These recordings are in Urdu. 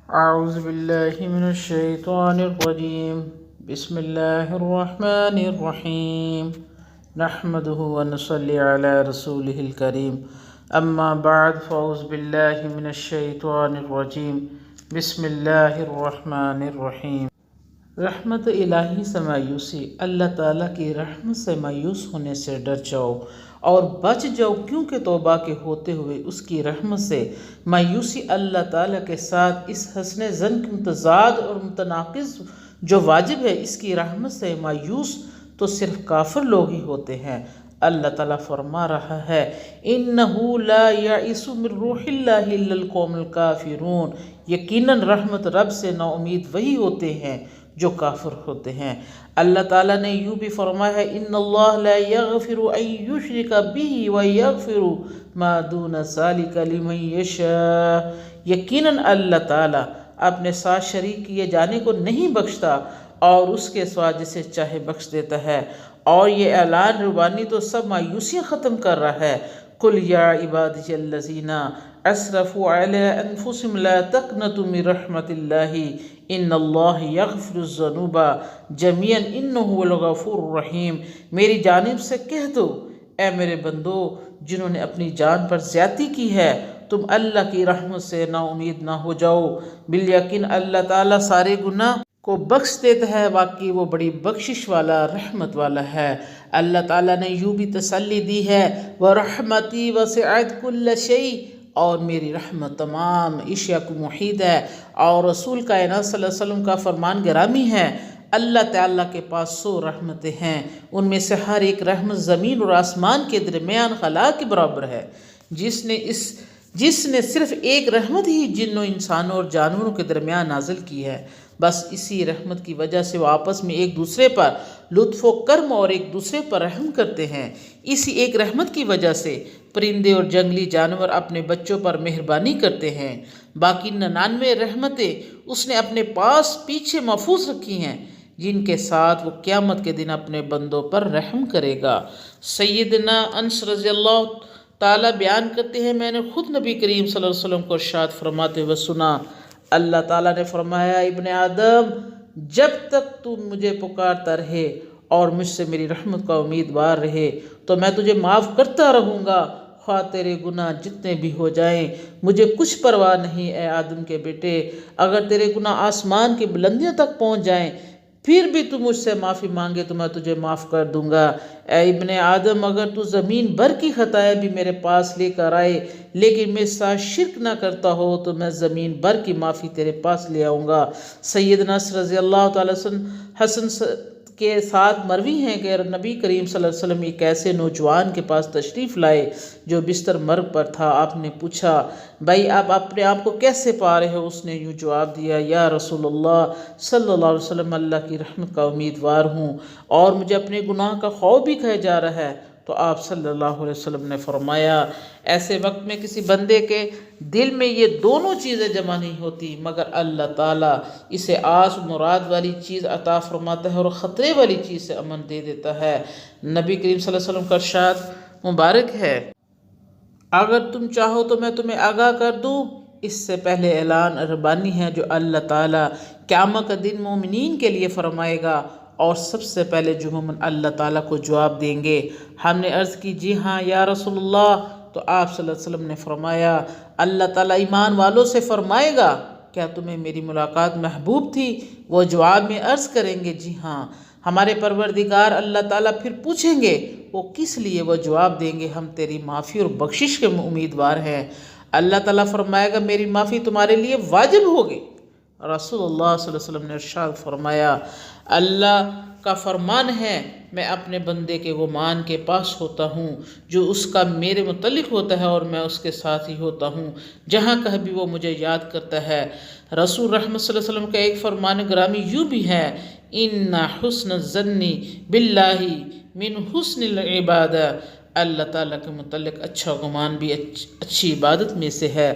أعوذ بالله من الشيطان الرجيم بسم الله الرحمن الرحيم نحمده ونصلي على رسوله الكريم أما بعد فأعوذ بالله من الشيطان الرجيم بسم الله الرحمن الرحيم رحمت الہی سے مایوسی، اللہ تعالیٰ کی رحمت سے مایوس ہونے سے ڈر جاؤ اور بچ جاؤ، کیونکہ توبہ کے ہوتے ہوئے اس کی رحمت سے مایوسی اللہ تعالیٰ کے ساتھ اس حسن ظن کی متضاد اور متناقض جو واجب ہے، اس کی رحمت سے مایوس تو صرف کافر لوگ ہی ہوتے ہیں۔ اللہ تعالیٰ فرما رہا ہے اِنَّهُ لَا يَئِسُ مِن رُّوحِ اللَّهِ إِلَّا الْقَوْمُ الْكَافِرُونَ، یقیناً رحمت رب سے نا امید وہی ہوتے ہیں جو کافر ہوتے ہیں۔ اللہ تعالیٰ نے یوں بھی فرمایا ہے اِنَّ اللَّهَ لَا يَغْفِرُ أَن يُشْرِكَ بِهِ وَيَغْفِرُ مَا دُونَ ذَلِكَ لِمَن يَشَاءُ، یقیناً اللہ تعالیٰ اپنے ساتھ شریک کیے جانے کو نہیں بخشتا اور اس کے سوا جسے چاہے بخش دیتا ہے۔ اور یہ اعلان ربانی تو سب مایوسیاں ختم کر رہا ہے۔ قُلْ يَا عِبَادِيَ الَّذِينَ أَسْرَفُوا عَلَىٰ أَنفُسِهِمْ لَا تَقْنَطُوا مِن رَحْمَةِ اللَّهِ إِنَّ اللَّهَ يَغْفِرُ الذُّنُوبَ جَمِيعًا إِنَّهُ هُوَ الْغَفُورُ الرَّحِيمُ، میری جانب سے کہہ دو اے میرے بندو جنہوں نے اپنی جان پر زیادتی کی ہے، تم اللہ کی رحمت سے نا امید نہ ہو جاؤ، بالیقین اللہ تعالیٰ سارے گناہ کو بخش دیتا ہے، واقعی وہ بڑی بخشش والا رحمت والا ہے۔ اللہ تعالیٰ نے یوں بھی تسلی دی ہے وَرَحْمَتِي وَسِعَتْ كُلَّ شَيْءٍ، اور میری رحمت تمام اشیاء کو محیط ہے۔ اور رسول کائنات صلی اللہ علیہ وسلم کا فرمان گرامی ہے اللہ تعالیٰ کے پاس 100 رحمتیں ہیں، ان میں سے ہر ایک رحمت زمین اور آسمان کے درمیان خلا کے برابر ہے۔ جس نے صرف ایک رحمت ہی جنوں انسانوں اور جانوروں کے درمیان نازل کی ہے، بس اسی رحمت کی وجہ سے وہ آپس میں ایک دوسرے پر لطف و کرم اور ایک دوسرے پر رحم کرتے ہیں۔ اسی ایک رحمت کی وجہ سے پرندے اور جنگلی جانور اپنے بچوں پر مہربانی کرتے ہیں۔ باقی 99 رحمتیں اس نے اپنے پاس پیچھے محفوظ رکھی ہیں، جن کے ساتھ وہ قیامت کے دن اپنے بندوں پر رحم کرے گا۔ سیدنا انس رضی اللہ تعالیٰ بیان کرتے ہیں میں نے خود نبی کریم صلی اللہ علیہ وسلم کو ارشاد فرماتے ہوئے سنا، اللہ تعالیٰ نے فرمایا ابن آدم جب تک تو مجھے پکارتا رہے اور مجھ سے میری رحمت کا امیدوار رہے تو میں تجھے معاف کرتا رہوں گا، خواہ تیرے گناہ جتنے بھی ہو جائیں مجھے کچھ پرواہ نہیں۔ اے آدم کے بیٹے، اگر تیرے گناہ آسمان کی بلندیوں تک پہنچ جائیں پھر بھی تو مجھ سے معافی مانگے تو میں تجھے معاف کر دوں گا۔ اے ابن آدم، اگر تو زمین بھر کی خطائیں بھی میرے پاس لے کر آئے لیکن میرے ساتھ شرک نہ کرتا ہو تو میں زمین بھر کی معافی تیرے پاس لے آؤں گا۔ سیدنا انس رضی اللہ تعالیٰ حسن کے ساتھ مروی ہیں کہ نبی کریم صلی اللہ علیہ وسلم ایک ایسے نوجوان کے پاس تشریف لائے جو بستر مرگ پر تھا۔ آپ نے پوچھا بھائی آپ اپنے آپ کو کیسے پا رہے ہو؟ اس نے یوں جواب دیا یا رسول اللہ صلی اللہ علیہ وسلم، اللہ کی رحمت کا امیدوار ہوں اور مجھے اپنے گناہ کا خوف بھی کھائے جا رہا ہے۔ تو آپ صلی اللہ علیہ وسلم نے فرمایا ایسے وقت میں کسی بندے کے دل میں یہ دونوں چیزیں جمع نہیں ہوتی مگر اللہ تعالیٰ اسے آس مراد والی چیز عطا فرماتا ہے اور خطرے والی چیز سے امن دے دیتا ہے۔ نبی کریم صلی اللہ علیہ وسلم کا ارشاد مبارک ہے اگر تم چاہو تو میں تمہیں آگاہ کر دوں، اس سے پہلے اعلان ربانی ہے جو اللہ تعالیٰ قیامت کا دن مومنین کے لیے فرمائے گا، اور سب سے پہلے جو مومن اللہ تعالیٰ کو جواب دیں گے۔ ہم نے عرض کی جی ہاں یا رسول اللہ، تو آپ صلی اللہ علیہ وسلم نے فرمایا اللہ تعالیٰ ایمان والوں سے فرمائے گا کیا تمہیں میری ملاقات محبوب تھی؟ وہ جواب میں عرض کریں گے جی ہاں۔ ہمارے پروردگار اللہ تعالیٰ پھر پوچھیں گے وہ کس لیے؟ وہ جواب دیں گے ہم تیری معافی اور بخشش کے امیدوار ہیں۔ اللہ تعالیٰ فرمائے گا میری معافی تمہارے لیے واجب ہوگی۔ رسول اللہ صلی اللہ علیہ وسلم نے ارشاد فرمایا اللہ کا فرمان ہے میں اپنے بندے کے گمان کے پاس ہوتا ہوں جو اس کا میرے متعلق ہوتا ہے اور میں اس کے ساتھ ہی ہوتا ہوں جہاں کہیں بھی وہ مجھے یاد کرتا ہے۔ رسول رحمت صلی اللہ علیہ وسلم کا ایک فرمان گرامی یوں بھی ہے ان حسن الظن باللہ من حسن العبادہ، اللہ تعالیٰ کے متعلق اچھا گمان بھی اچھی عبادت میں سے ہے۔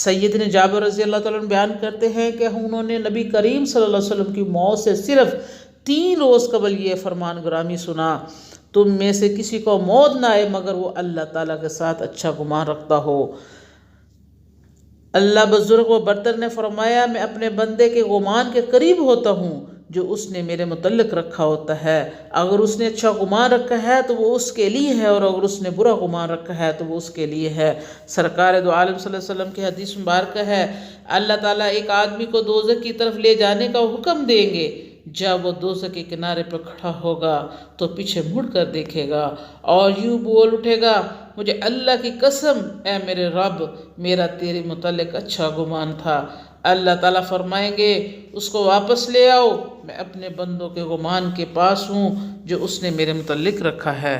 سیدنا جابر رضی اللہ تعالیٰ عنہ بیان کرتے ہیں کہ انہوں نے نبی کریم صلی اللہ علیہ وسلم کی موت سے صرف 3 روز قبل یہ فرمان گرامی سنا تم میں سے کسی کو موت نہ آئے مگر وہ اللہ تعالیٰ کے ساتھ اچھا گمان رکھتا ہو۔ اللہ بزرگ و برتر نے فرمایا میں اپنے بندے کے گمان کے قریب ہوتا ہوں جو اس نے میرے متعلق رکھا ہوتا ہے۔ اگر اس نے اچھا گمان رکھا ہے تو وہ اس کے لیے ہے، اور اگر اس نے برا گمان رکھا ہے تو وہ اس کے لیے ہے۔ سرکار دو عالم صلی اللہ علیہ وسلم کی حدیث مبارکہ ہے، اللہ تعالیٰ ایک آدمی کو دوزخ کی طرف لے جانے کا حکم دیں گے۔ جب وہ دوزخ کے کنارے پر کھڑا ہوگا تو پیچھے مڑ کر دیکھے گا اور یوں بول اٹھے گا، مجھے اللہ کی قسم اے میرے رب، میرا تیرے متعلق اچھا گمان تھا۔ اللہ تعالیٰ فرمائیں گے اس کو واپس لے آؤ، میں اپنے بندوں کے گمان کے پاس ہوں جو اس نے میرے متعلق رکھا ہے۔